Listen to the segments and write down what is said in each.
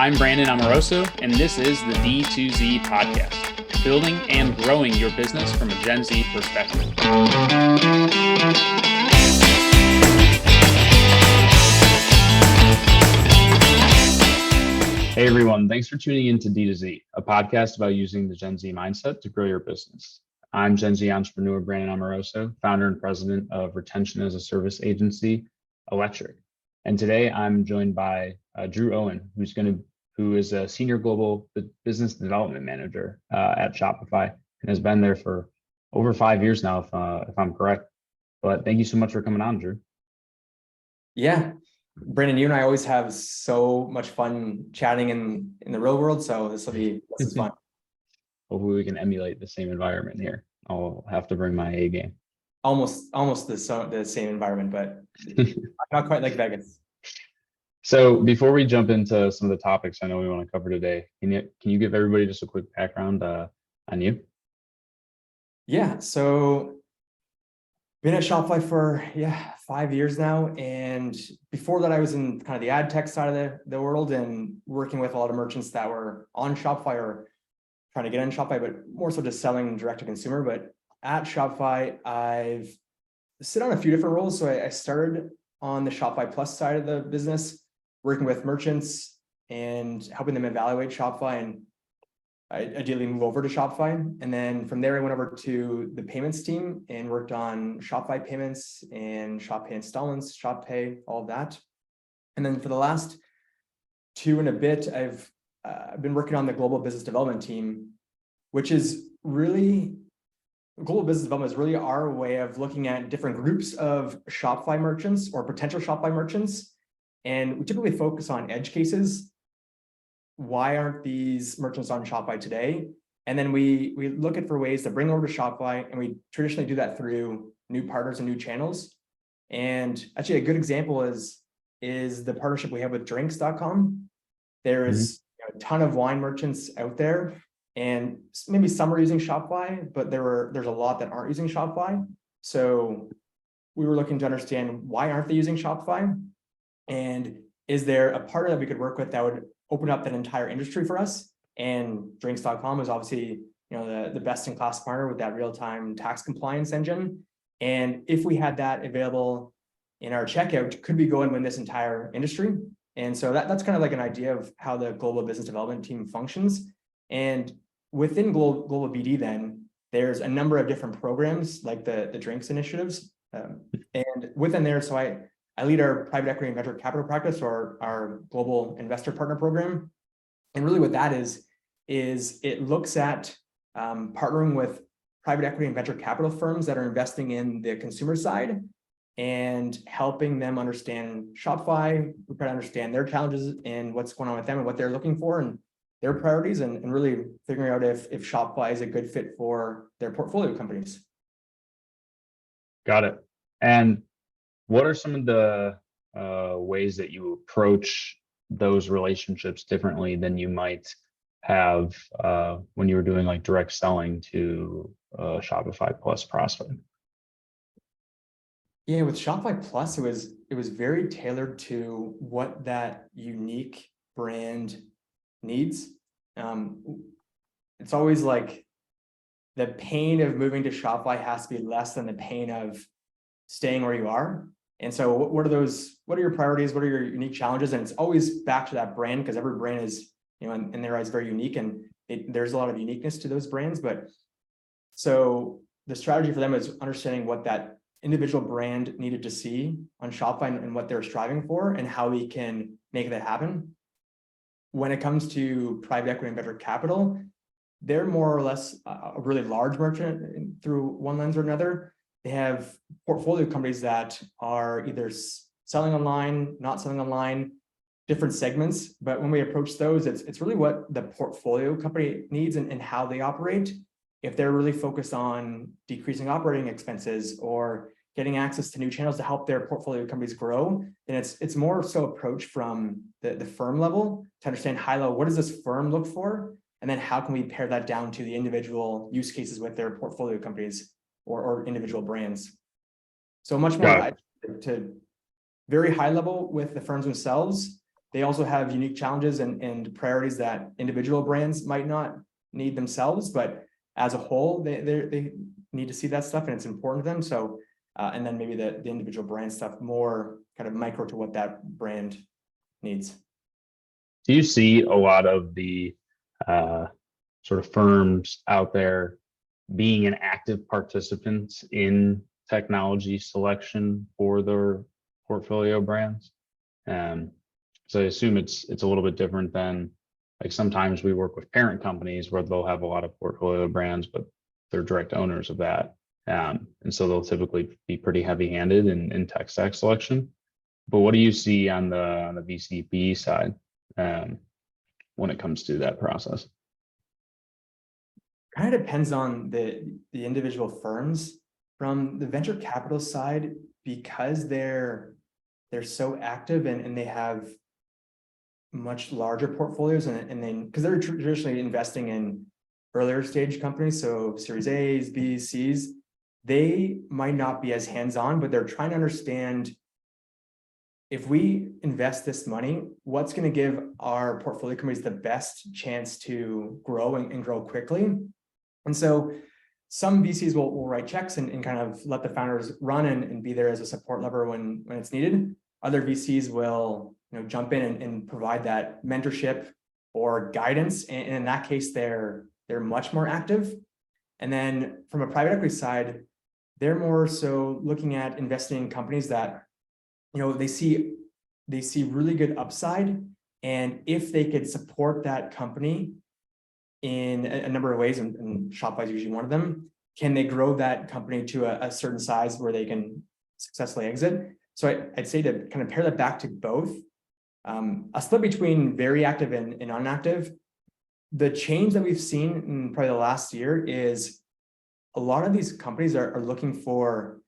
I'm Brandon Amoroso, and this is the D2Z podcast, building and growing your business from a Gen Z perspective. Hey everyone, thanks for tuning in to D2Z, a podcast about using the Gen Z mindset to grow your business. I'm Gen Z entrepreneur Brandon Amoroso, founder and president of Retention as a Service agency, Electric. And today I'm joined by Drew Owen, who is a senior global business development manager at Shopify and has been there for over 5 years now, if I'm correct. But thank you so much for coming on, Drew. Yeah, Brandon, you and I always have so much fun chatting in the real world. So this is fun. Hopefully we can emulate the same environment here. I'll have to bring my A game. Almost the same environment, but not quite like Vegas. So before we jump into some of the topics I know we want to cover today, can you give everybody just a quick background on you? Yeah, so been at Shopify for 5 years now, and before that I was in kind of the ad tech side of the world and working with a lot of merchants that were on Shopify or trying to get on Shopify, but more so just selling direct to consumer. But at Shopify, I've sit on a few different roles. So I started on the Shopify Plus side of the business, working with merchants and helping them evaluate Shopify and ideally move over to Shopify. And then from there, I went over to the payments team and worked on Shopify payments and Shop Pay installments, Shop Pay, all of that. And then for the last 2 and a bit, I've been working on the global business development team, which is really global business development is really our way of looking at different groups of Shopify merchants or potential Shopify merchants. And we typically focus on edge cases. Why aren't these merchants on Shopify today? And then we look at for ways to bring over to Shopify, and we traditionally do that through new partners and new channels. And actually a good example is the partnership we have with drinks.com. There is a ton of wine merchants out there, and maybe some are using Shopify, but there's a lot that aren't using Shopify. So we were looking to understand why aren't they using Shopify? And is there a partner that we could work with that would open up that entire industry for us? And drinks.com is obviously the best in class partner with that real-time tax compliance engine. And if we had that available in our checkout, could we go and win this entire industry? And so that's kind of like an idea of how the global business development team functions. And within global BD, then there's a number of different programs like the drinks initiatives. And within there, so I lead our private equity and venture capital practice, or our global investor partner program. And really what that is it looks at partnering with private equity and venture capital firms that are investing in the consumer side and helping them understand Shopify, we try to understand their challenges and what's going on with them and what they're looking for and their priorities, and really figuring out if Shopify is a good fit for their portfolio companies. Got it. And what are some of the ways that you approach those relationships differently than you might have when you were doing like direct selling to Shopify Plus prospect? Yeah, with Shopify Plus, it was very tailored to what that unique brand needs. It's always like the pain of moving to Shopify has to be less than the pain of staying where you are. And so what are your priorities? What are your unique challenges? And it's always back to that brand, because every brand is, in their eyes, very unique, and there's a lot of uniqueness to those brands. But so the strategy for them is understanding what that individual brand needed to see on Shopify and what they're striving for and how we can make that happen. When it comes to private equity and venture capital, they're more or less a really large merchant through one lens or another. They have portfolio companies that are either selling online, not selling online, different segments. But when we approach those, it's really what the portfolio company needs and how they operate. If they're really focused on decreasing operating expenses or getting access to new channels to help their portfolio companies grow, then it's more so approach from the firm level to understand high level, what does this firm look for? And then how can we pare that down to the individual use cases with their portfolio companies or individual brands? So much more to very high level with the firms themselves, they also have unique challenges and priorities that individual brands might not need themselves, but as a whole, they need to see that stuff and it's important to them. So, and then maybe the individual brand stuff more kind of micro to what that brand needs. Do you see a lot of the sort of firms out there being an active participant in technology selection for their portfolio brands? So I assume it's a little bit different than, like, sometimes we work with parent companies where they'll have a lot of portfolio brands, but they're direct owners of that. And so they'll typically be pretty heavy-handed in tech stack selection. But what do you see on the VCP side when it comes to that process? Kind of depends on the individual firms. From the venture capital side, because they're so active and they have much larger portfolios and then because they're traditionally investing in earlier stage companies, so Series A's, B's, C's, they might not be as hands-on, but they're trying to understand, if we invest this money, what's going to give our portfolio companies the best chance to grow and grow quickly. And so some VCs will write checks and kind of let the founders run and be there as a support lever when it's needed. Other VCs will, jump in and provide that mentorship or guidance. And in that case, they're much more active. And then from a private equity side, they're more so looking at investing in companies that, they see really good upside. And if they could support that company in a number of ways, and Shopify is usually one of them, can they grow that company to a certain size where they can successfully exit? So I'd say to kind of pair that back to both, a split between very active and inactive. The change that we've seen in probably the last year is a lot of these companies are looking for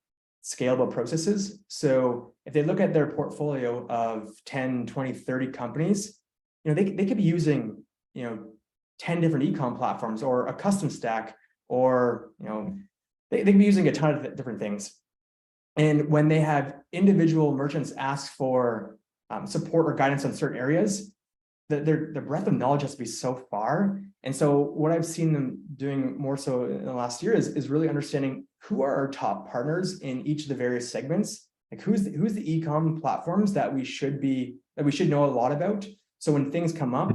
scalable processes. So if they look at their portfolio of 10, 20, 30 companies, they could be using, 10 different e-com platforms or a custom stack, or, they could be using a ton of different things. And when they have individual merchants ask for support or guidance on certain areas, the breadth of knowledge has to be so far. And so what I've seen them doing more so in the last year is really understanding who are our top partners in each of the various segments. Like who's the e-com platforms that we should know a lot about. So when things come up,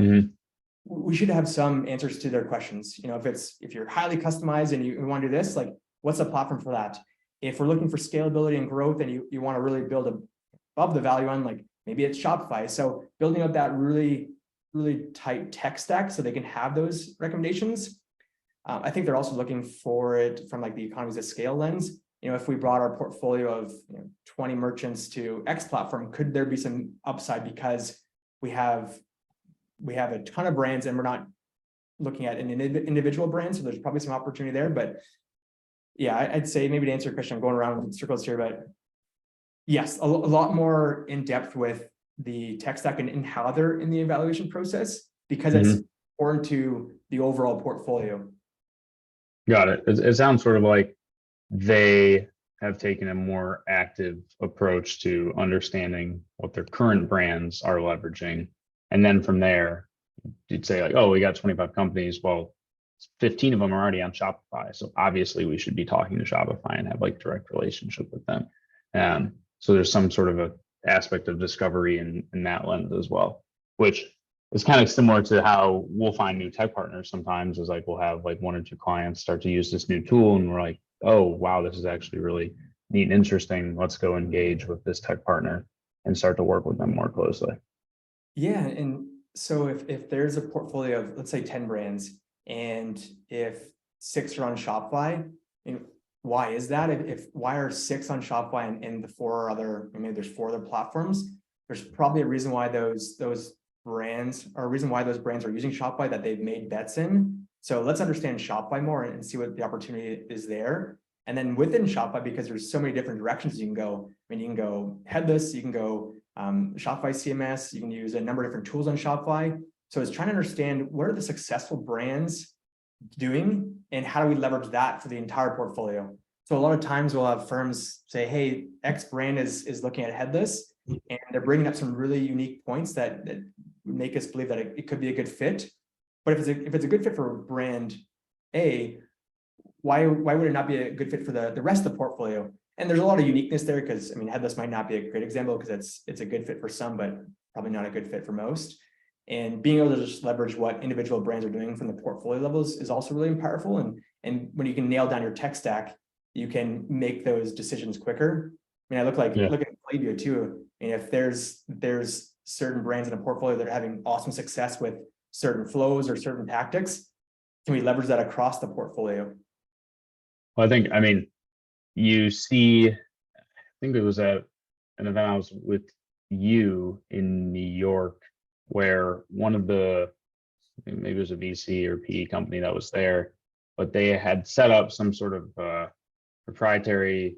we should have some answers to their questions. If you're highly customized and you want to do this, like what's the platform for that? If we're looking for scalability and growth and you want to really build above the value on, like maybe it's Shopify. So building up that really tight tech stack so they can have those recommendations. I think they're also looking for it from like the economies of scale lens. If we brought our portfolio of 20 merchants to X platform, could there be some upside because we have a ton of brands and we're not looking at an individual brand. So there's probably some opportunity there, but yeah, I'd say maybe to answer your question, I'm going around in circles here, but yes, a lot more in depth with the tech stack and how they're in the evaluation process, because it's important to the overall portfolio. Got it. It sounds sort of like they have taken a more active approach to understanding what their current brands are leveraging. And then from there, you'd say like, oh, we got 25 companies. Well, 15 of them are already on Shopify. So obviously we should be talking to Shopify and have like direct relationship with them. So there's some sort of a aspect of discovery in that lens as well, which is kind of similar to how we'll find new tech partners sometimes. Is like we'll have like one or two clients start to use this new tool and we're like, oh, wow, this is actually really neat and interesting. Let's go engage with this tech partner and start to work with them more closely. Yeah. And so if there's a portfolio of, let's say, 10 brands, and if 6 are on Shopify, why is that? Why are 6 on Shopify and the 4 other, maybe there's 4 other platforms? There's probably a reason why those brands, or a reason why those brands are using Shopify that they've made bets in. So let's understand Shopify more and see what the opportunity is there. And then within Shopify, because there's so many different directions you can go. You can go headless, you can go Shopify CMS, you can use a number of different tools on Shopify. So it's trying to understand what are the successful brands doing and how do we leverage that for the entire portfolio. So a lot of times we'll have firms say, hey, X brand is looking at headless. and they're bringing up some really unique points that make us believe that it could be a good fit. But if it's a good fit for brand A, why would it not be a good fit for the rest of the portfolio? And there's a lot of uniqueness there, because I mean, headless might not be a great example because it's a good fit for some, but probably not a good fit for most. And being able to just leverage what individual brands are doing from the portfolio levels is also really powerful. And when you can nail down your tech stack, you can make those decisions quicker. I mean, look at Klaviyo too. I mean, if there's certain brands in a portfolio that are having awesome success with certain flows or certain tactics, can we leverage that across the portfolio? Well, I mean, you see, I think it was at an event I was with you in New York, where one of the, maybe it was a VC or PE company that was there, but they had set up some sort of proprietary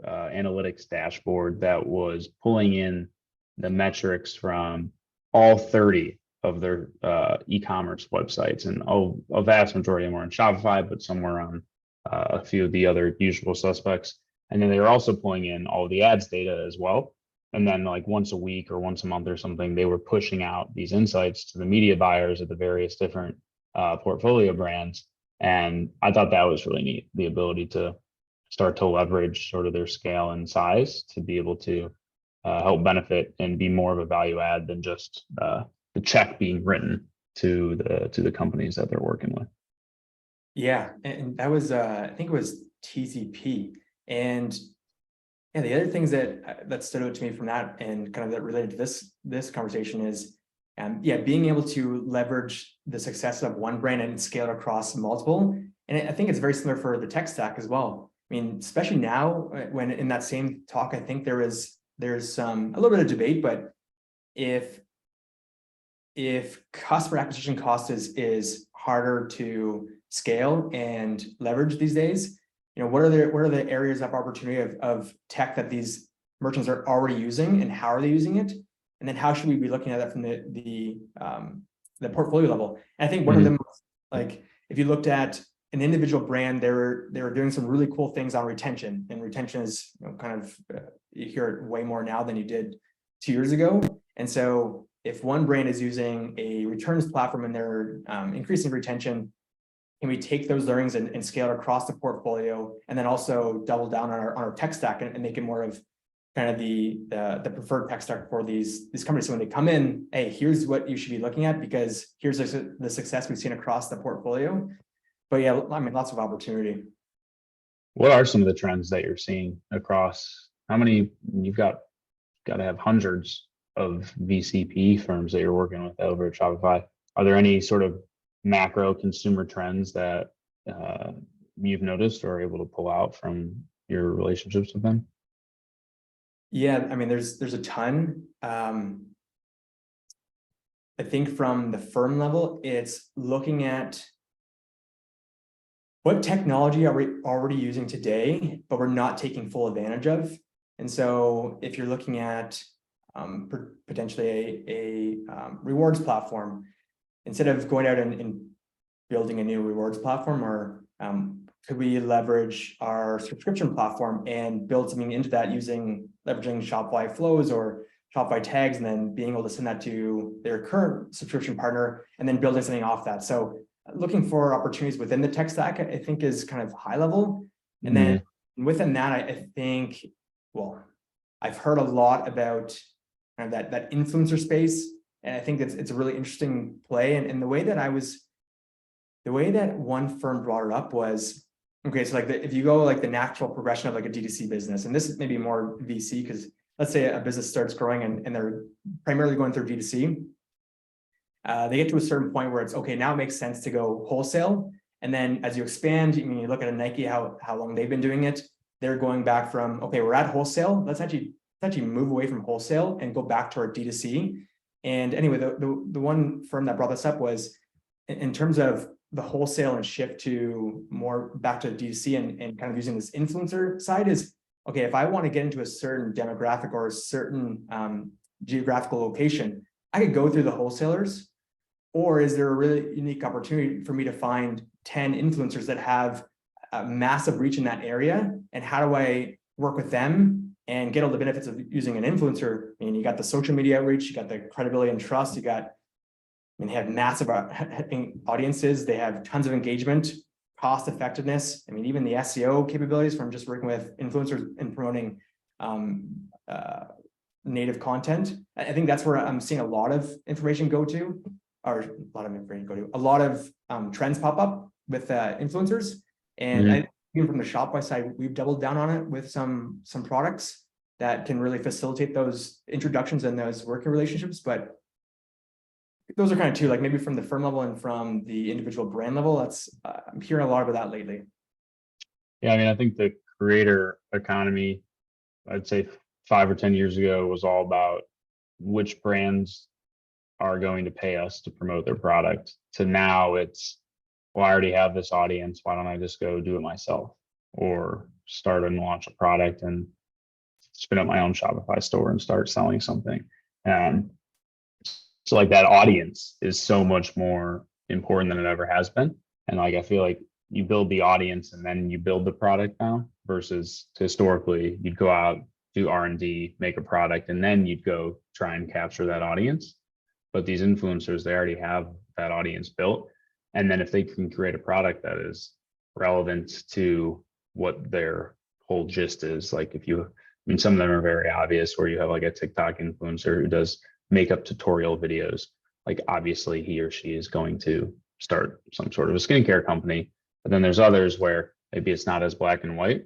analytics dashboard that was pulling in the metrics from all 30 of their e-commerce websites, and a vast majority of them were on Shopify, but some were on a few of the other usual suspects. And then they were also pulling in all the ads data as well. And then like once a week or once a month or something, they were pushing out these insights to the media buyers of the various different portfolio brands. And I thought that was really neat, the ability to start to leverage sort of their scale and size to be able to help benefit and be more of a value add than just the check being written to the companies that they're working with. Yeah, and that was I think it was TCP. And yeah, the other things that stood out to me from that and kind of that related to this conversation is being able to leverage the success of one brand and scale it across multiple. And I think it's very similar for the tech stack as well. I mean, especially now when in that same talk, I think there's a little bit of debate, but if customer acquisition cost is harder to scale and leverage these days, you know, what are the areas of opportunity of tech that these merchants are already using, and how are they using it? And then how should we be looking at that from the portfolio level? And I think one of them, like if you looked at an individual brand, they were doing some really cool things on retention, and retention is, you know, kind of you hear it way more now than you did 2 years ago. And so if one brand is using a returns platform and they're increasing retention, can we take those learnings and scale it across the portfolio, and then also double down on our tech stack and make it more of kind of the preferred tech stack for these companies? So when they come in, hey, here's what you should be looking at because here's the success we've seen across the portfolio. But yeah, I mean, lots of opportunity. What are some of the trends that you're seeing across? How many you've got to have hundreds of VCP firms that you're working with over at Shopify. Are there any sort of macro consumer trends that you've noticed or are able to pull out from your relationships with them? Yeah, I mean, there's a ton. I think from the firm level, it's looking at what technology are we already using today, but we're not taking full advantage of. And so if you're looking at potentially a rewards platform, instead of going out and building a new rewards platform, or could we leverage our subscription platform and build something into that leveraging Shopify flows or Shopify tags, and then being able to send that to their current subscription partner and then building something off that. So looking for opportunities within the tech stack, I think is kind of high level. And then within that, I think, well, I've heard a lot about kind of that influencer space. And I think it's a really interesting play. And the way that one firm brought it up was, okay, so like if you go like the natural progression of like a D2C business, and this is maybe more VC, because let's say a business starts growing and they're primarily going through D2C. They get to a certain point where it's okay, now it makes sense to go wholesale. And then as you expand, I mean, you look at a Nike, how long they've been doing it, they're going back from, okay, we're at wholesale. Let's actually move away from wholesale and go back to our D2C. And anyway, the one firm that brought this up was in terms of the wholesale and shift to more back to D2C and kind of using this influencer side is, okay, if I want to get into a certain demographic or a certain geographical location, I could go through the wholesalers, or is there a really unique opportunity for me to find 10 influencers that have a massive reach in that area? And how do I work with them and get all the benefits of using an influencer. I mean, you got the social media outreach, you got the credibility and trust, you got, I mean, they have massive audiences, they have tons of engagement, cost effectiveness. I mean, even the SEO capabilities from just working with influencers and promoting native content. I think that's where I'm seeing a lot of information go to, or a lot of information go to, a lot of trends pop up with influencers. And I, even from the Shopify side, we've doubled down on it with some products that can really facilitate those introductions and those working relationships. But those are kind of two, like maybe from the firm level and from the individual brand level. That's I'm hearing a lot about that lately. Yeah, I mean, I think the creator economy, I'd say 5 or 10 years ago, was all about which brands are going to pay us to promote their product. To now it's, well, I already have this audience. Why don't I just go do it myself, or start and launch a product and spin up my own Shopify store and start selling something. So like that audience is so much more important than it ever has been. And like, I feel like you build the audience and then you build the product now, versus historically you'd go out, do R&D, make a product, and then you'd go try and capture that audience. But these influencers, they already have that audience built. And then if they can create a product that is relevant to what their whole gist is, like if you, I mean, some of them are very obvious, where you have like a TikTok influencer who does makeup tutorial videos. Like obviously he or she is going to start some sort of a skincare company. But then there's others where maybe it's not as black and white.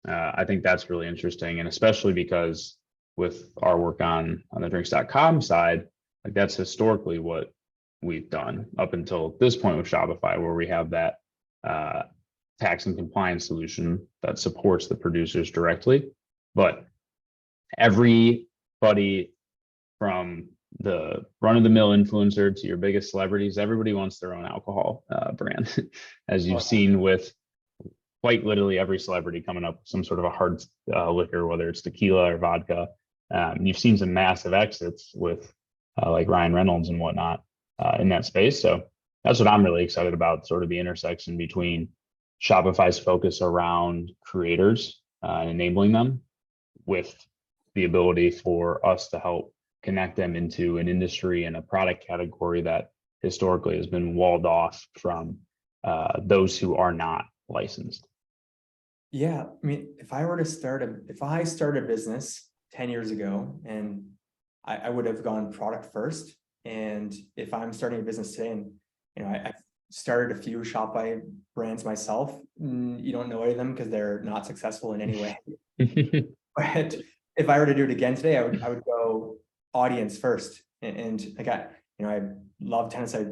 I think that's really interesting. And especially because with our work on the drinks.com side, like that's historically what we've done up until this point with Shopify, where we have that tax and compliance solution that supports the producers directly. But everybody, from the run-of-the-mill influencer to your biggest celebrities, everybody wants their own alcohol brand, as you've seen with quite literally every celebrity coming up with some sort of a hard liquor, whether it's tequila or vodka. You've seen some massive exits with like Ryan Reynolds and whatnot in that space. So that's what I'm really excited about, sort of the intersection between Shopify's focus around creators and enabling them, with the ability for us to help connect them into an industry and a product category that historically has been walled off from those who are not licensed. Yeah, I mean, if I started a business 10 years ago, and I would have gone product first. And if I'm starting a business today, and I've started a few Shopify brands myself, you don't know any of them because they're not successful in any way. But if I were to do it again today, I would go audience first. And like I love tennis. I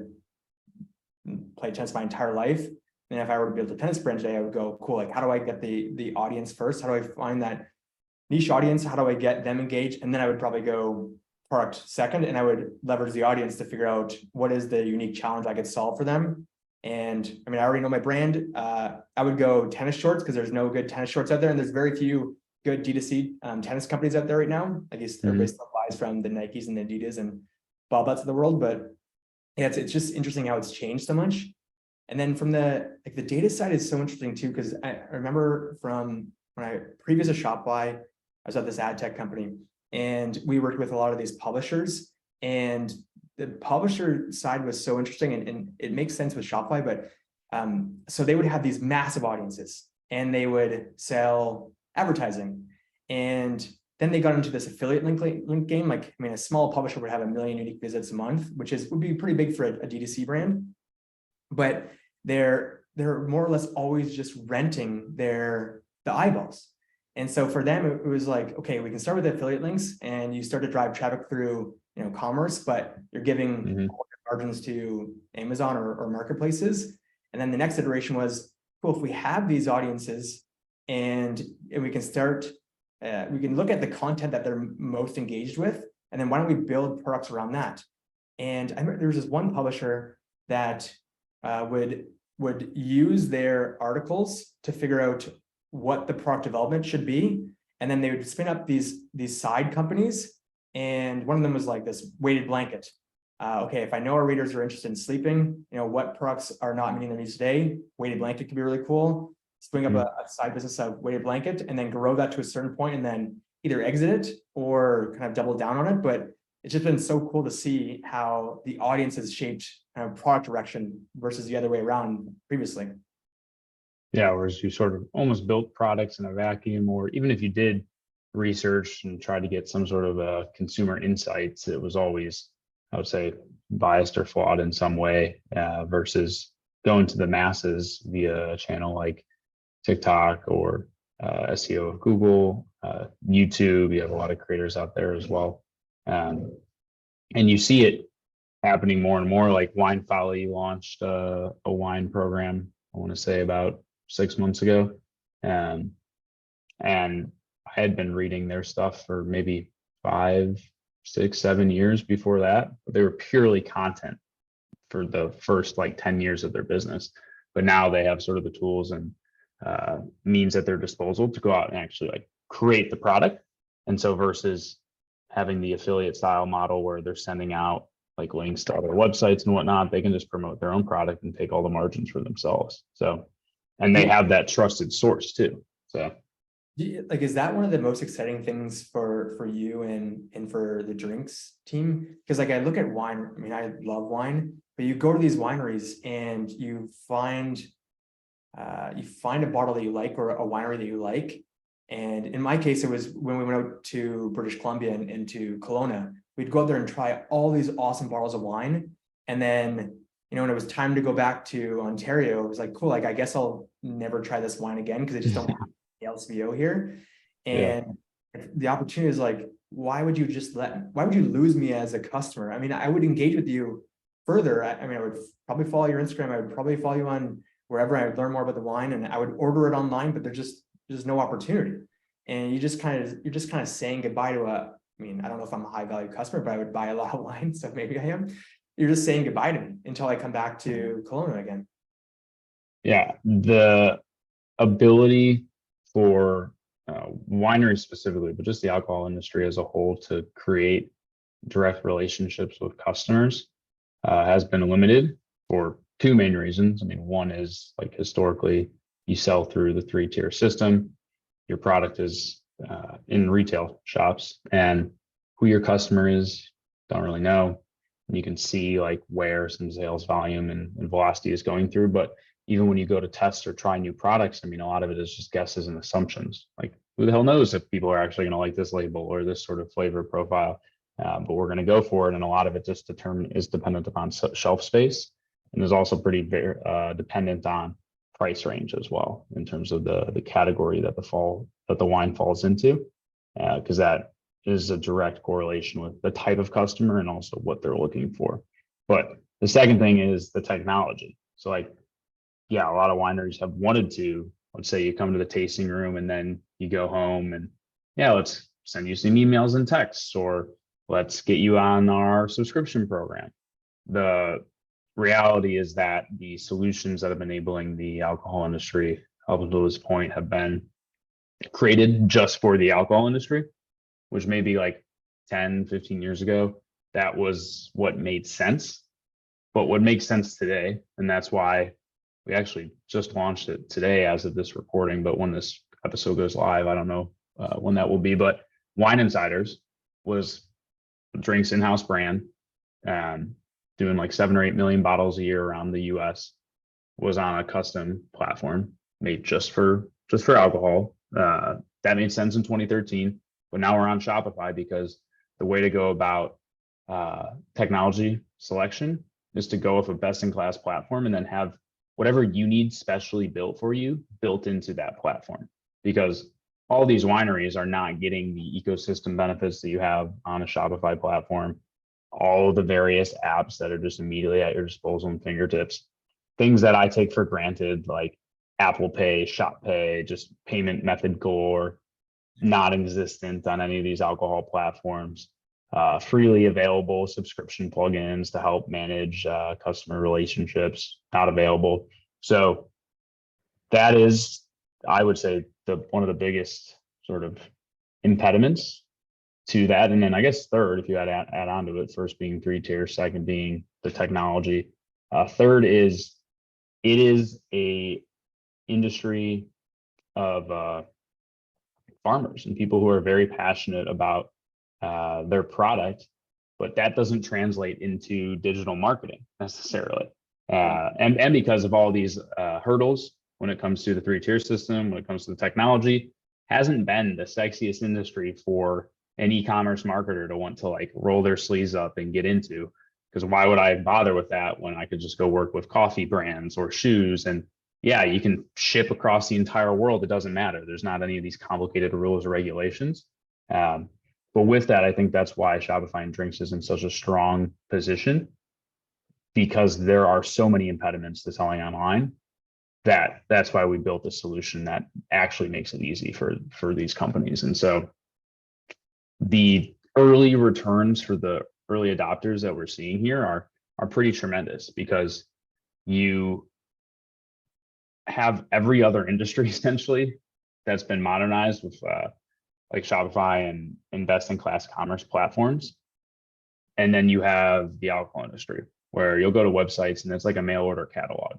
played tennis my entire life. And if I were to build a tennis brand today, I would go, cool, like how do I get the audience first? How do I find that niche audience? How do I get them engaged? And then I would probably go product second, and I would leverage the audience to figure out what is the unique challenge I could solve for them. And I mean, I already know my brand. I would go tennis shorts, because there's no good tennis shorts out there, and there's very few good D2C tennis companies out there right now. I guess everybody still buys from the Nikes and the Adidas and Bob Butts of the world, but yeah, it's just interesting how it's changed so much. And then from the data side is so interesting too, because I remember from when I previous to Shopify, I was at this ad tech company, and we worked with a lot of these publishers, and the publisher side was so interesting, and it makes sense with Shopify. But so they would have these massive audiences, and they would sell advertising, and then they got into this affiliate link game. Like, I mean, a small publisher would have 1 million unique visits a month, which would be pretty big for a D2C brand. But they're more or less always just renting the eyeballs. And so for them, it was like, okay, we can start with affiliate links, and you start to drive traffic through, commerce, but you're giving margins to Amazon or marketplaces. And then the next iteration was, cool, if we have these audiences and we can start, we can look at the content that they're most engaged with, and then why don't we build products around that? And I remember there was this one publisher that would use their articles to figure out what the product development should be, and then they would spin up these side companies. And one of them was like this weighted blanket. Okay, if I know our readers are interested in sleeping, what products are not meeting their needs today, weighted blanket could be really cool. Spring up a side business of weighted blanket, and then grow that to a certain point, and then either exit it or kind of double down on it. But it's just been so cool to see how the audience has shaped kind of product direction versus the other way around previously. Yeah, whereas you sort of almost built products in a vacuum, or even if you did research and tried to get some sort of a consumer insights, it was always, I would say, biased or flawed in some way, versus going to the masses via a channel like TikTok or SEO of Google, YouTube. You have a lot of creators out there as well. And you see it happening more and more. Like Wine Folly launched a wine program, I want to say about 6 months ago. And I had been reading their stuff for maybe 5, 6, 7 years before that. But they were purely content for the first like 10 years of their business. But now they have sort of the tools and means at their disposal to go out and actually like create the product. And so versus having the affiliate style model where they're sending out like links to other websites and whatnot, they can just promote their own product and take all the margins for themselves. So, and they have that trusted source too. So, like, is that one of the most exciting things for you and for the drinks team? Because like I look at wine, I mean, I love wine, but you go to these wineries and you find a bottle that you like or a winery that you like. And in my case, it was when we went out to British Columbia and to Kelowna, we'd go out there and try all these awesome bottles of wine. And then, when it was time to go back to Ontario, it was like, cool, like, I guess I'll never try this wine again because I just don't have the LCBO here. And the opportunity is like, why would you lose me as a customer? I mean, I would engage with you further. I mean, I would probably follow your Instagram. I would probably follow you on wherever. I would learn more about the wine and I would order it online, but there's no opportunity. And you're just kind of saying goodbye to I don't know if I'm a high value customer, but I would buy a lot of wine. So maybe I am. You're just saying goodbye to me until I come back to Kelowna again. Yeah. The ability for wineries specifically, but just the alcohol industry as a whole to create direct relationships with customers has been limited for two main reasons. I mean, one is like historically you sell through the 3-tier system. Your product is in retail shops, and who your customer is, don't really know. You can see like where some sales volume and velocity is going through. But even when you go to test or try new products, I mean, a lot of it is just guesses and assumptions. Like, who the hell knows if people are actually going to like this label or this sort of flavor profile? But we're going to go for it. And a lot of it just is dependent upon shelf space. And is also pretty dependent on price range as well in terms of the category that the wine falls into, because that is a direct correlation with the type of customer and also what they're looking for. But the second thing is the technology. So like, yeah, a lot of wineries have wanted to, let's say you come to the tasting room and then you go home and let's send you some emails and texts, or let's get you on our subscription program. The reality is that the solutions that have been enabling the alcohol industry up until this point have been created just for the alcohol industry, which maybe like 10, 15 years ago, that was what made sense. But what makes sense today, and that's why we actually just launched it today as of this recording, but when this episode goes live, I don't know when that will be, but Wine Insiders was drinks in-house brand, doing like 7 or 8 million bottles a year around the US, was on a custom platform made just for alcohol. That made sense in 2013, but now we're on Shopify because the way to go about technology selection is to go with a best-in-class platform and then have whatever you need specially built for you built into that platform, because all these wineries are not getting the ecosystem benefits that you have on a Shopify platform, all of the various apps that are just immediately at your disposal and fingertips, things that I take for granted, like Apple Pay, Shop Pay, just payment method galore, not existent on any of these alcohol platforms. Freely available subscription plugins to help manage customer relationships, not available. So that is, I would say, one of the biggest sort of impediments to that. And then I guess third, if you add on to it, first being 3-tier, second being the technology. Third is, it is a industry of farmers and people who are very passionate about their product, but that doesn't translate into digital marketing necessarily. And because of all these hurdles when it comes to the 3-tier system, when it comes to the technology, hasn't been the sexiest industry for an e-commerce marketer to want to like roll their sleeves up and get into. Because why would I bother with that when I could just go work with coffee brands or shoes? And yeah, you can ship across the entire world. It doesn't matter. There's not any of these complicated rules or regulations. But with that, I think that's why Shopify and Drinks is in such a strong position, because there are so many impediments to selling online. That's why we built a solution that actually makes it easy for these companies. And so the early returns for the early adopters that we're seeing here are pretty tremendous, because you have every other industry essentially that's been modernized with like Shopify and best in class commerce platforms. And then you have the alcohol industry where you'll go to websites and it's like a mail order catalog.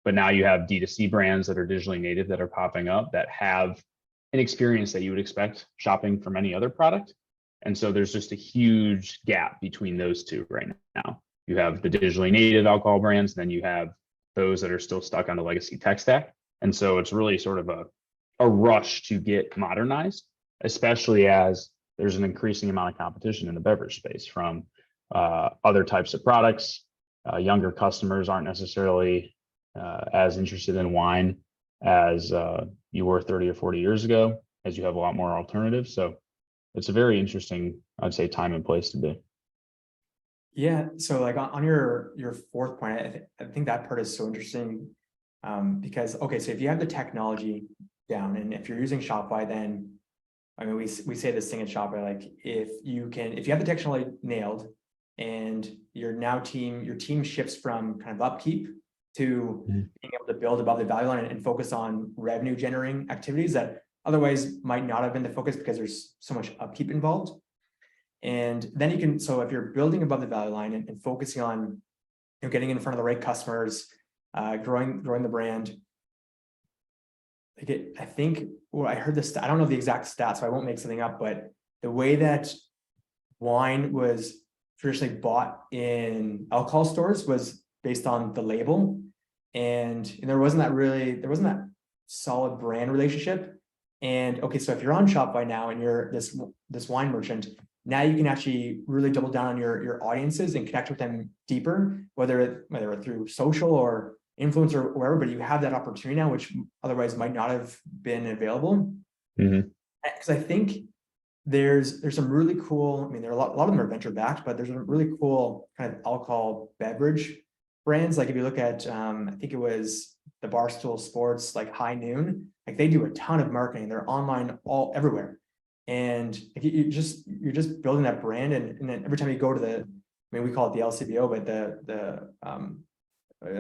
But now you have D2C brands that are digitally native that are popping up that have an experience that you would expect shopping from any other product. And so there's just a huge gap between those two right now. You have the digitally native alcohol brands, and then you have those that are still stuck on the legacy tech stack. And so it's really sort of a rush to get modernized, especially as there's an increasing amount of competition in the beverage space from other types of products. Younger customers aren't necessarily as interested in wine as you were 30 or 40 years ago, as you have a lot more alternatives. So it's a very interesting, I'd say, time and place to be. Yeah. So like on your fourth point, I think that part is so interesting because, okay, so if you have the technology down and if you're using Shopify, then I mean, we say this thing at Shopify, like if you have the technology nailed and your team shifts from kind of upkeep to being able to build above the value line and focus on revenue generating activities that otherwise might not have been the focus because there's so much upkeep involved. And then you can, so if you're building above the value line and focusing on getting in front of the right customers, growing the brand. I think, well, I heard this, I don't know the exact stats, so I won't make something up, but the way that wine was traditionally bought in alcohol stores was based on the label. And there wasn't that solid brand relationship. And okay, so if you're on Shopify now and you're this wine merchant, now you can actually really double down on your audiences and connect with them deeper, whether through social or influence or wherever, but you have that opportunity now, which otherwise might not have been available. Because I think there's some really cool, I mean, there are a lot of them are venture backed, but there's some really cool kind of alcohol beverage brands. Like if you look at, I think it was the Barstool Sports, like High Noon, like they do a ton of marketing. They're online everywhere. And you're just building that brand. And then every time you go to I mean, we call it the LCBO, but the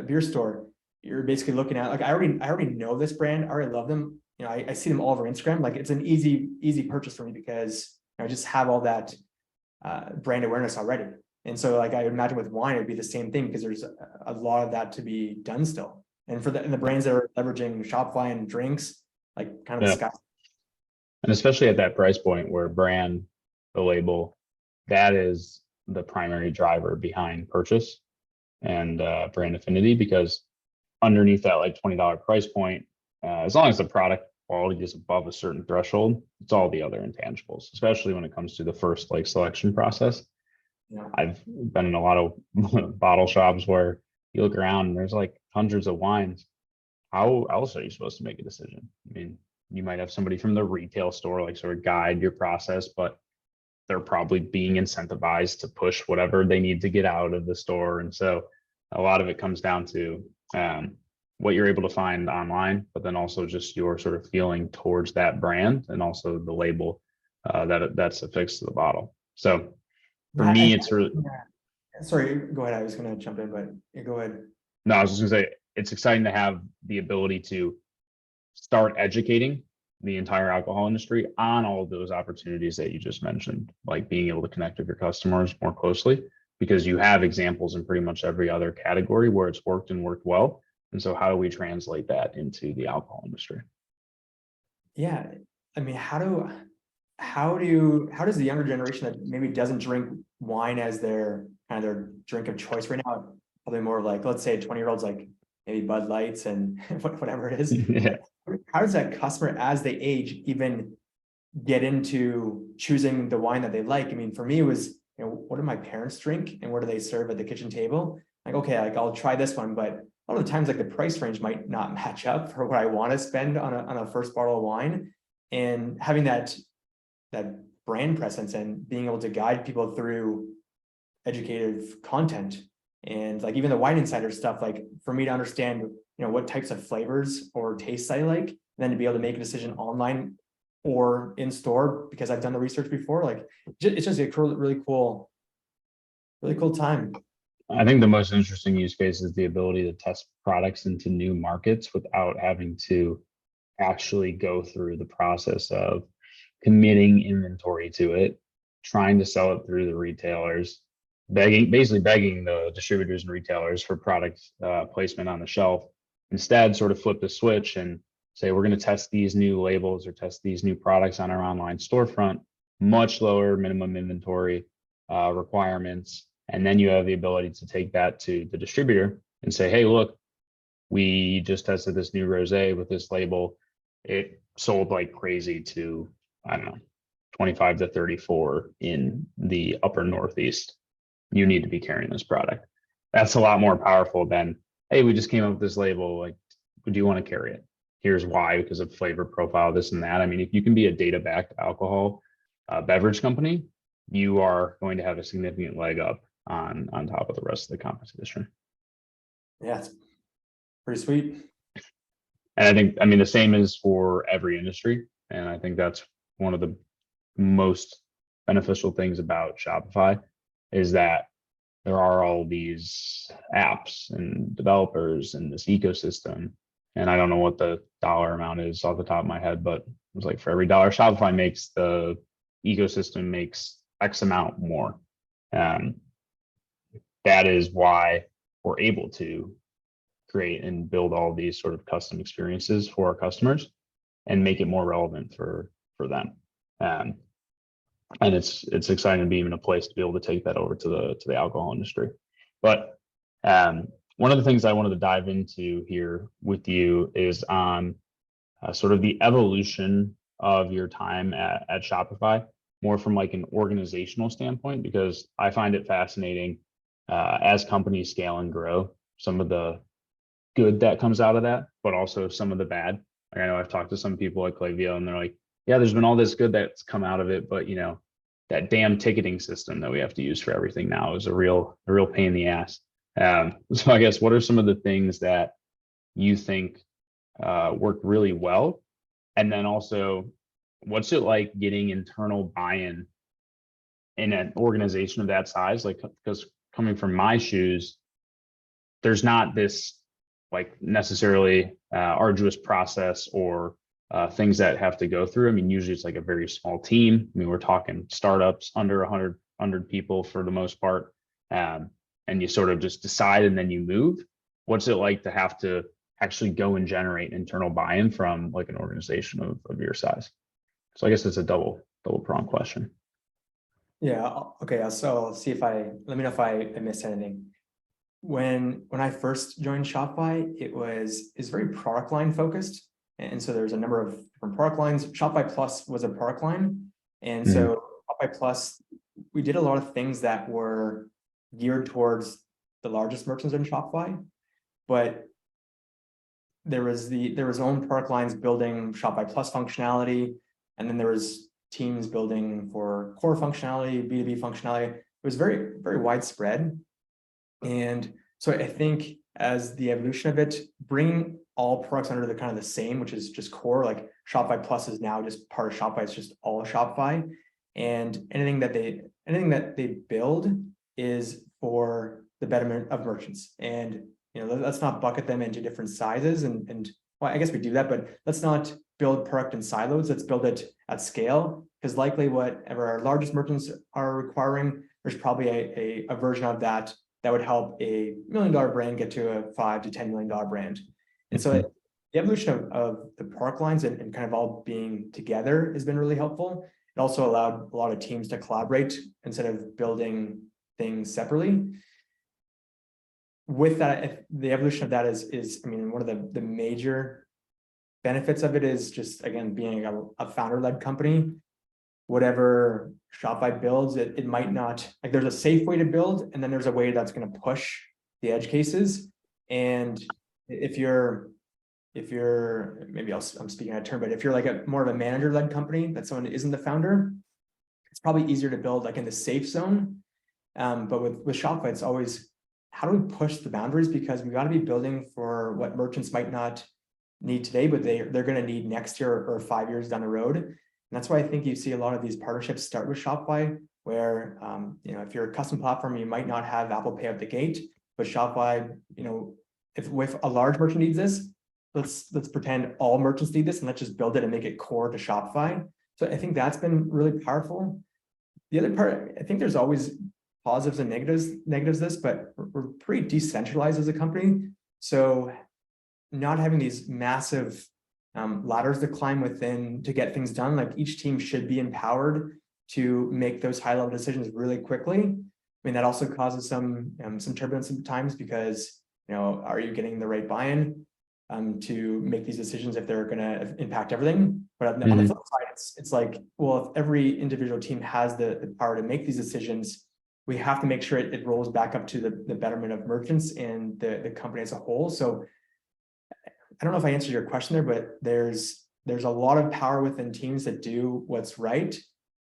beer store, you're basically looking at, like, I already know this brand. I already love them. You know, I see them all over Instagram. Like it's an easy purchase for me because I just have all that brand awareness already. And so like I would imagine with wine, it'd be the same thing because there's a lot of that to be done still. And for the brands that are leveraging Shopify and Drinks, like kind of the sky. And especially at that price point where brand, the label, that is the primary driver behind purchase and brand affinity, because underneath that like $20 price point, as long as the product quality is above a certain threshold, it's all the other intangibles, especially when it comes to the first like selection process. Yeah. I've been in a lot of bottle shops where you look around and there's like hundreds of wines. How else are you supposed to make a decision? I mean, you might have somebody from the retail store like sort of guide your process, but they're probably being incentivized to push whatever they need to get out of the store. And so a lot of it comes down to what you're able to find online, but then also just your sort of feeling towards that brand and also the label that's affixed to the bottle. So for me, it's really. Sorry, go ahead. I was going to jump in, but go ahead. No, I was just going to say, it's exciting to have the ability to start educating the entire alcohol industry on all of those opportunities that you just mentioned, like being able to connect with your customers more closely, because you have examples in pretty much every other category where it's worked and worked well. And so how do we translate that into the alcohol industry? Yeah, I mean, how does the younger generation that maybe doesn't drink wine as their kind of their drink of choice right now, probably more of like, let's say 20-year-olds like maybe Bud Lights and whatever it is. Yeah. How does that customer as they age even get into choosing the wine that they like? I mean, for me, it was, what do my parents drink and what do they serve at the kitchen table? Like, okay, like I'll try this one, but a lot of the times, like the price range might not match up for what I want to spend on a first bottle of wine. And having that brand presence and being able to guide people through educative content and like even the wine insider stuff, like for me to understand, what types of flavors or tastes I like, and then to be able to make a decision online or in store because I've done the research before. Like it's just a really cool time. I think the most interesting use case is the ability to test products into new markets without having to actually go through the process of committing inventory to it, trying to sell it through the retailers, basically begging the distributors and retailers for product placement on the shelf. Instead, sort of flip the switch and say, we're going to test these new labels or test these new products on our online storefront, much lower minimum inventory requirements. And then you have the ability to take that to the distributor and say, hey, look, we just tested this new rosé with this label. It sold like crazy to, I don't know, 25 to 34 in the upper Northeast. You need to be carrying this product. That's a lot more powerful than, hey, we just came up with this label. Like, do you want to carry it? Here's why, because of flavor profile, this and that. I mean, if you can be a data-backed alcohol beverage company, you are going to have a significant leg up on top of the rest of the competition. Yeah, it's pretty sweet. And I think, I mean, the same is for every industry. And I think that's one of the most beneficial things about Shopify is that there are all these apps and developers and this ecosystem. And I don't know what the dollar amount is off the top of my head, but it was like for every dollar Shopify makes, the ecosystem makes X amount more. That is why we're able to create and build all these sort of custom experiences for our customers and make it more relevant for them. And it's exciting to be in a place to be able to take that over to the alcohol industry. But one of the things I wanted to dive into here with you is on sort of the evolution of your time at Shopify, more from like an organizational standpoint, because I find it fascinating as companies scale and grow, some of the good that comes out of that, but also some of the bad. Like I know I've talked to some people at Klaviyo and they're like, yeah, there's been all this good that's come out of it, but that damn ticketing system that we have to use for everything now is a real pain in the ass. So I guess what are some of the things that you think worked really well? And then also, what's it like getting internal buy-in in an organization of that size? Like, because coming from my shoes, there's not this like necessarily arduous process or things that have to go through. I mean, usually it's like a very small team. I mean, we're talking startups under 100 people for the most part. And you sort of just decide and then you move. What's it like to have to actually go and generate internal buy-in from like an organization of your size? So I guess it's a double prong question. Yeah. Okay. So I'll see let me know if I missed anything. When I first joined Shopify, it's very product line focused. And so there's a number of different product lines. Shopify Plus was a product line. And so Shopify Plus, we did a lot of things that were geared towards the largest merchants in Shopify, but there was own product lines building Shopify Plus functionality. And then there was teams building for core functionality, B2B functionality. It was very, very widespread. And so I think as the evolution of it, bringing all products under the kind of the same, which is just core, like Shopify Plus is now just part of Shopify. It's just all Shopify, and anything that they build is for the betterment of merchants. And let's not bucket them into different sizes. And well, I guess we do that, but let's not build product in silos. Let's build it at scale, because likely whatever our largest merchants are requiring, there's probably a version of that would help a $1 million brand get to a $5 to $10 million brand. And so the evolution of the product lines and kind of all being together has been really helpful. It also allowed a lot of teams to collaborate instead of building things separately. With that, the evolution of that is I mean, one of the major benefits of it is just, again, being a founder-led company. Whatever Shopify builds, it might not, like, there's a safe way to build, and then there's a way that's going to push the edge cases. And if you're maybe I'm speaking out of turn, but if you're like a more of a manager-led company, that someone isn't the founder, it's probably easier to build like in the safe zone. But with Shopify, it's always, how do we push the boundaries? Because we got to be building for what merchants might not need today, but they're going to need next year or 5 years down the road. And that's why I think you see a lot of these partnerships start with Shopify, where if you're a custom platform, you might not have Apple Pay out the gate, but Shopify, if a large merchant needs this, let's pretend all merchants need this, and let's just build it and make it core to Shopify. So I think that's been really powerful. The other part, I think there's always positives and negatives this, but we're pretty decentralized as a company. So not having these massive ladders to climb within to get things done, like each team should be empowered to make those high level decisions really quickly. I mean, that also causes some turbulence sometimes, because are you getting the right buy-in to make these decisions if they're going to impact everything? But on the flip side, it's like, well, if every individual team has the power to make these decisions, we have to make sure it rolls back up to the betterment of merchants and the company as a whole. So I don't know if I answered your question there, but there's a lot of power within teams that do what's right,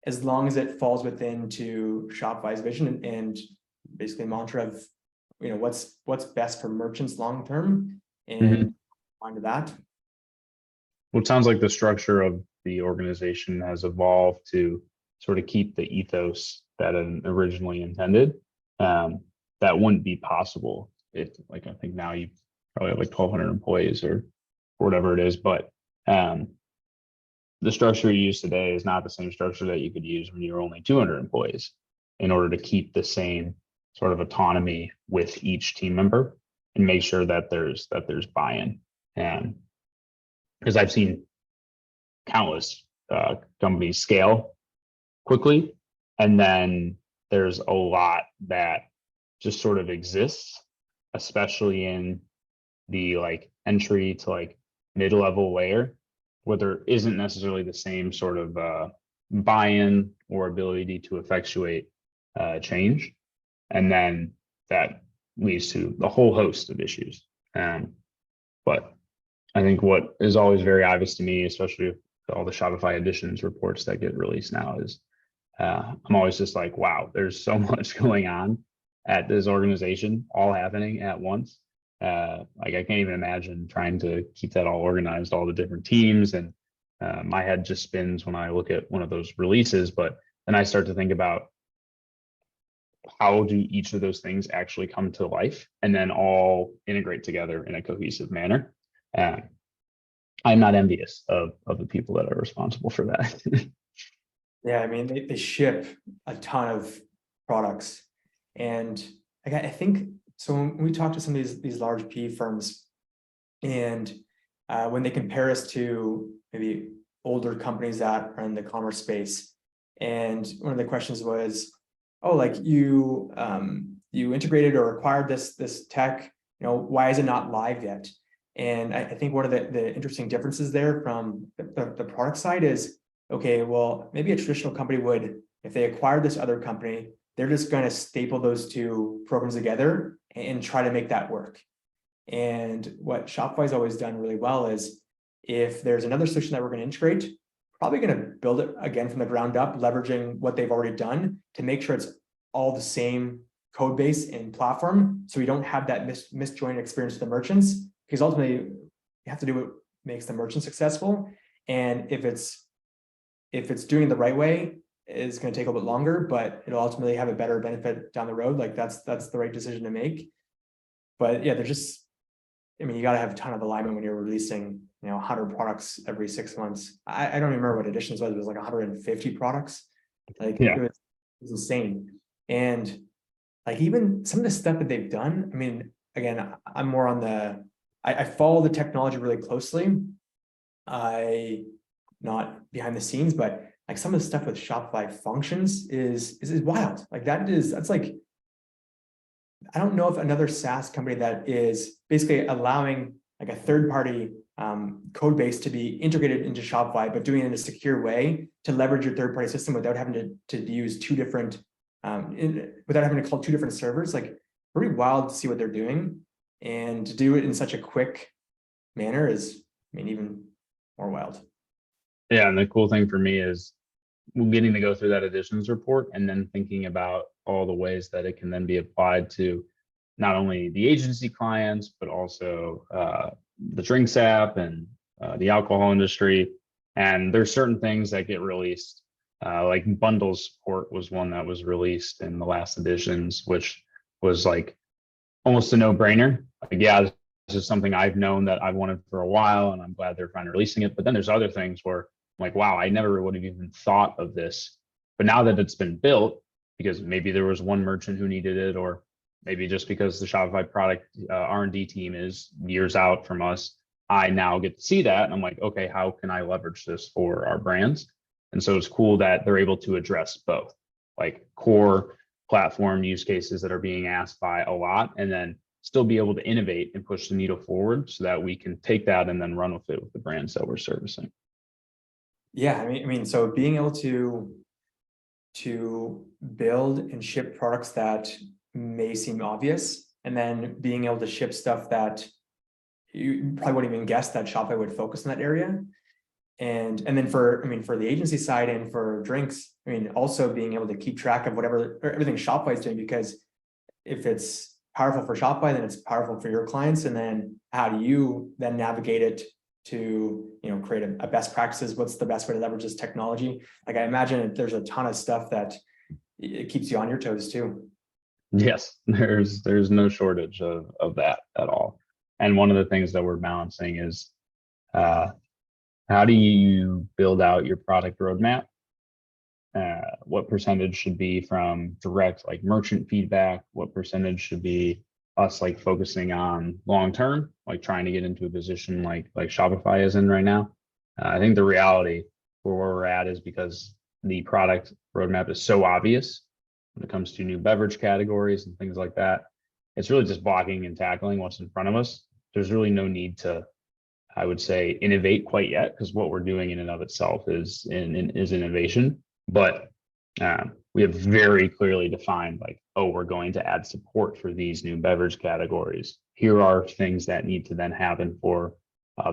as long as it falls within to Shopify's vision and basically mantra of what's best for merchants long term, and find that. Well, it sounds like the structure of the organization has evolved to sort of keep the ethos that it originally intended. That wouldn't be possible if, like, I think now you probably have like 1,200 employees or whatever it is, but the structure you use today is not the same structure that you could use when you're only 200 employees, in order to keep the same sort of autonomy with each team member and make sure that there's buy-in. And because I've seen countless companies scale quickly, and then there's a lot that just sort of exists, especially in the like entry to like mid-level layer, where there isn't necessarily the same sort of buy-in or ability to effectuate change. And then that leads to a whole host of issues. But I think what is always very obvious to me, especially with all the Shopify editions reports that get released now, is I'm always just like, wow, there's so much going on at this organization, all happening at once. Like, I can't even imagine trying to keep that all organized, all the different teams, and my head just spins when I look at one of those releases. But then I start to think about, how do each of those things actually come to life and then all integrate together in a cohesive manner? I'm not envious of the people that are responsible for that. Yeah, I mean, they ship a ton of products, and I think so. When we talk to some of these large PE firms, and when they compare us to maybe older companies that are in the commerce space, and one of the questions was, oh, like you integrated or acquired this tech, why is it not live yet? And I think one of the interesting differences there from the product side is, okay, well, maybe a traditional company would, if they acquired this other company, they're just going to staple those two programs together and try to make that work. And what Shopify's always done really well is, if there's another solution that we're going to integrate, probably going to build it again from the ground up, leveraging what they've already done to make sure it's all the same code base and platform, so we don't have that misjoined experience with the merchants, because ultimately you have to do what makes the merchant successful. And if it's doing it the right way, it's going to take a little bit longer, but it'll ultimately have a better benefit down the road. Like, that's the right decision to make. But yeah, you got to have a ton of alignment when you're releasing 100 products every 6 months. I don't remember what editions was. It was like 150 products. Like, Yeah. it was insane. And like, even some of the stuff that they've done, I mean, again, I'm more on the I follow the technology really closely. I not behind the scenes, but like some of the stuff with Shopify functions is wild. Like that's like, I don't know if another SaaS company that is basically allowing like a third party code base to be integrated into Shopify, but doing it in a secure way to leverage your third party system without having to use two different, without having to call two different servers. Like pretty wild to see what they're doing, and to do it in such a quick manner is, I mean, even more wild. Yeah, and the cool thing for me is getting to go through that additions report and then thinking about all the ways that it can then be applied to not only the agency clients, but also the drinks app and the alcohol industry. And there's certain things that get released, like bundles support was one that was released in the last editions, which was like almost a no-brainer. Like, yeah, this is something I've known that I've wanted for a while, and I'm glad they're finally releasing it. But then there's other things where I'm like, wow, I never would have even thought of this. But now that it's been built, because maybe there was one merchant who needed it, or maybe just because the Shopify product R&D team is years out from us, I now get to see that. And I'm like, okay, how can I leverage this for our brands? And so it's cool that they're able to address both, like core platform use cases that are being asked by a lot, and then still be able to innovate and push the needle forward so that we can take that and then run with it with the brands that we're servicing. Yeah, I mean, so being able to build and ship products that may seem obvious, and then being able to ship stuff that you probably wouldn't even guess that Shopify would focus in that area. And then for, I mean, for the agency side and for drinks, I mean, also being able to keep track of whatever, or everything Shopify is doing, because if it's powerful for Shopify, then it's powerful for your clients. And then how do you then navigate it to, you know, create a best practices? What's the best way to leverage this technology? Like I imagine there's a ton of stuff that it keeps you on your toes too. Yes, there's no shortage of that at all. And one of the things that we're balancing is how do you build out your product roadmap? What percentage should be from direct like merchant feedback? What percentage should be us like focusing on long term, like trying to get into a position like Shopify is in right now? I think the reality for where we're at is because the product roadmap is so obvious when it comes to new beverage categories and things like that. It's really just blocking and tackling what's in front of us. There's really no need to, I would say, innovate quite yet, because what we're doing in and of itself is innovation. But we have very clearly defined, like, oh, we're going to add support for these new beverage categories. Here are things that need to then happen for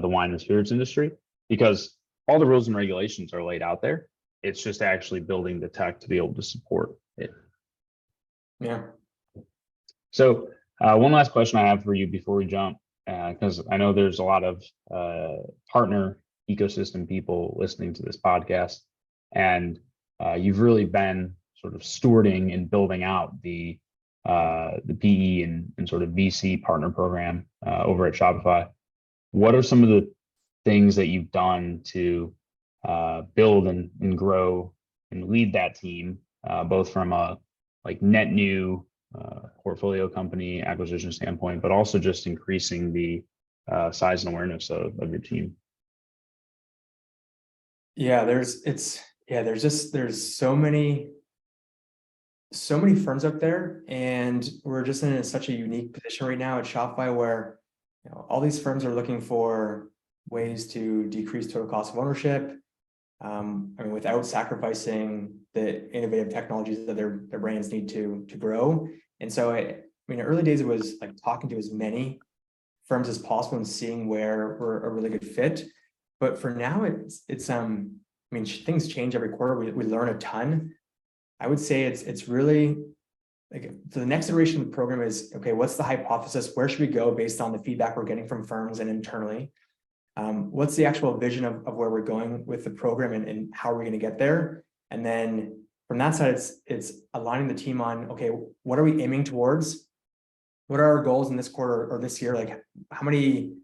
the wine and spirits industry, because all the rules and regulations are laid out there. It's just actually building the tech to be able to support it. Yeah. So one last question I have for you before we jump, because I know there's a lot of partner ecosystem people listening to this podcast, and you've really been sort of stewarding and building out the PE and sort of VC partner program over at Shopify. What are some of the things that you've done to build and grow and lead that team, both from a like net new portfolio company acquisition standpoint, but also just increasing the size and awareness of your team? Yeah, there's so many firms out there, and we're just in such a unique position right now at Shopify where, you know, all these firms are looking for ways to decrease total cost of ownership, I mean, without sacrificing the innovative technologies that their brands need to grow. And so I mean, early days it was like talking to as many firms as possible and seeing where we're a really good fit. But for now, it's I mean, things change every quarter. We learn a ton. I would say it's really like, so the next iteration of the program is, okay, what's the hypothesis? Where should we go based on the feedback we're getting from firms and internally? What's the actual vision of where we're going with the program, and how are we going to get there? And then from that side, it's aligning the team on, okay, what are we aiming towards? What are our goals in this quarter or this year? Like how many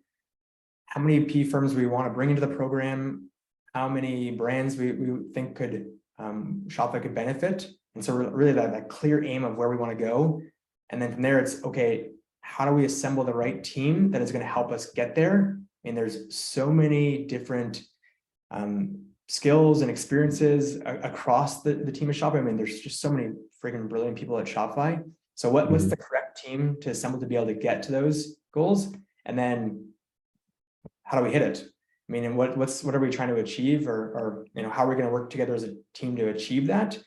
P firms we want to bring into the program? How many brands we think could Shopify could benefit? And so really that clear aim of where we want to go. And then from there, it's okay, how do we assemble the right team that is going to help us get there? I mean, there's so many different skills and experiences across the team of Shopify. I mean, there's just so many freaking brilliant people at Shopify. So what's the correct team to assemble to be able to get to those goals? And then how do we hit it? I mean, and what are we trying to achieve, or how are we going to work together as a team to achieve that?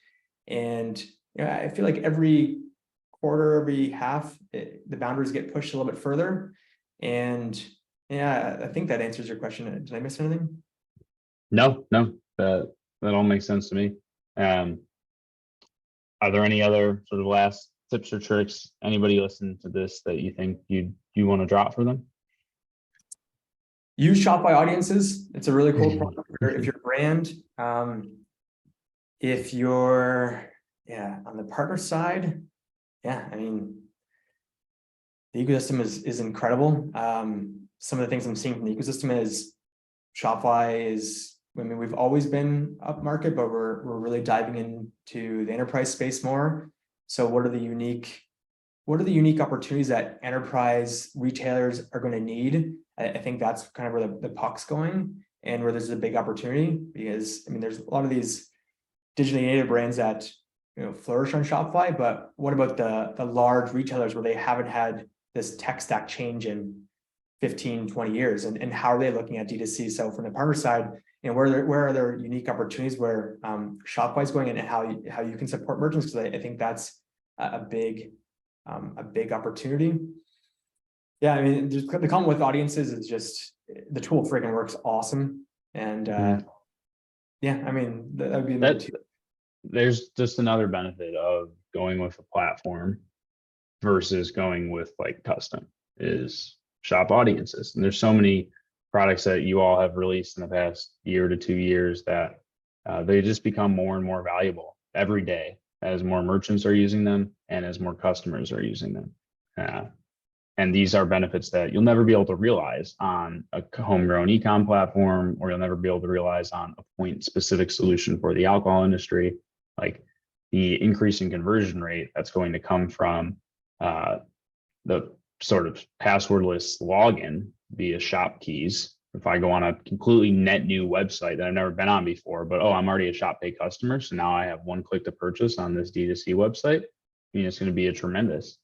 And I feel like every quarter, every half, the boundaries get pushed a little bit further. And yeah, I think that answers your question. Did I miss anything? No, that all makes sense to me. Are there any other sort of last tips or tricks, anybody listening to this, that you think you want to drop for them? Use Shopify audiences. It's a really cool product. If you're a brand, if you're on the partner side, I mean, the ecosystem is incredible. Some of the things I'm seeing from the ecosystem is Shopify is, I mean, we've always been upmarket, but we're really diving into the enterprise space more. So what are the unique opportunities that enterprise retailers are going to need? I think that's kind of where the puck's going, and where there's a big opportunity, because I mean, there's a lot of these digitally native brands that flourish on Shopify, but what about the large retailers where they haven't had this tech stack change in 15, 20 years, and how are they looking at D2C? So from the partner side, where are there unique opportunities where Shopify is going, and how you can support merchants? Because I think that's a big opportunity. I mean, just the common with audiences is just the tool freaking works awesome. And I mean, that would be that. There's just another benefit of going with a platform versus going with like custom is shop audiences. And there's so many products that you all have released in the past year to 2 years that they just become more and more valuable every day as more merchants are using them and as more customers are using them. And these are benefits that you'll never be able to realize on a homegrown e-com platform, or you'll never be able to realize on a point specific solution for the alcohol industry. Like the increase in conversion rate that's going to come from the sort of passwordless login via shop keys. If I go on a completely net new website that I've never been on before, but I'm already a ShopPay customer, so now I have one click to purchase on this D2C website, I mean, it's going to be a tremendous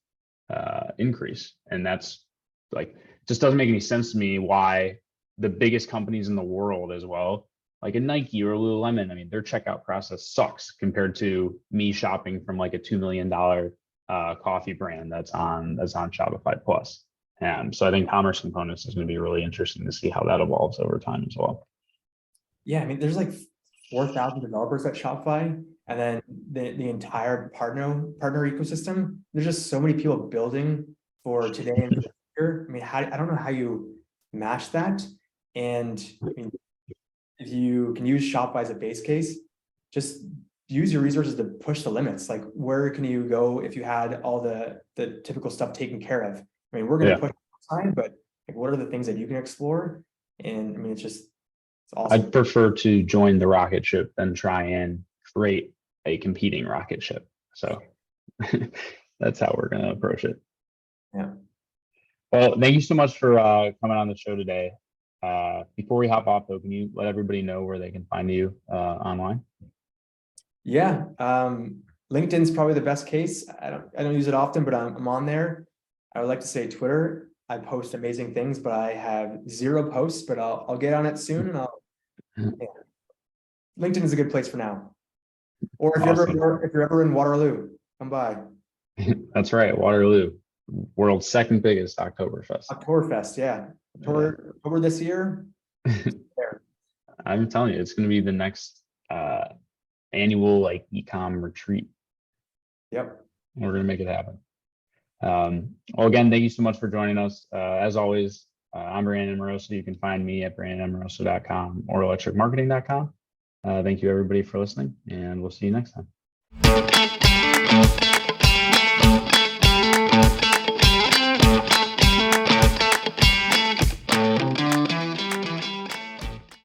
increase. And that's like, just doesn't make any sense to me why the biggest companies in the world as well, like a Nike or a Lululemon, I mean, their checkout process sucks compared to me shopping from like a $2 million coffee brand that's on Shopify Plus. So I think commerce components is going to be really interesting to see how that evolves over time as well. I mean, there's like 4,000 developers at Shopify, and then the entire partner ecosystem. There's just so many people building for today and for the future. I mean, I don't know how you match that. And I mean, if you can use Shopify as a base case, just use your resources to push the limits. Like, where can you go if you had all the typical stuff taken care of? I mean, we're going to push time, but like, what are the things that you can explore? And I mean, it's awesome. I'd prefer to join the rocket ship than try and create a competing rocket ship. So that's how we're going to approach it. Yeah. Well, thank you so much for coming on the show today. Before we hop off, though, can you let everybody know where they can find you online? Yeah. LinkedIn's probably the best case. I don't use it often, but I'm on there. I would like to say Twitter. I post amazing things, but I have 0 posts, but I'll get on it soon, and LinkedIn is a good place for now. Or if you're ever in Waterloo, come by. That's right, Waterloo, world's second biggest Oktoberfest. Oktoberfest, yeah. October this year. I'm telling you, it's going to be the next annual like e-com retreat. Yep. We're going to make it happen. Well, again, thank you so much for joining us. As always, I'm Brandon Amoroso. You can find me at brandonamoroso.com or electricmarketing.com. Thank you, everybody, for listening, and we'll see you next time.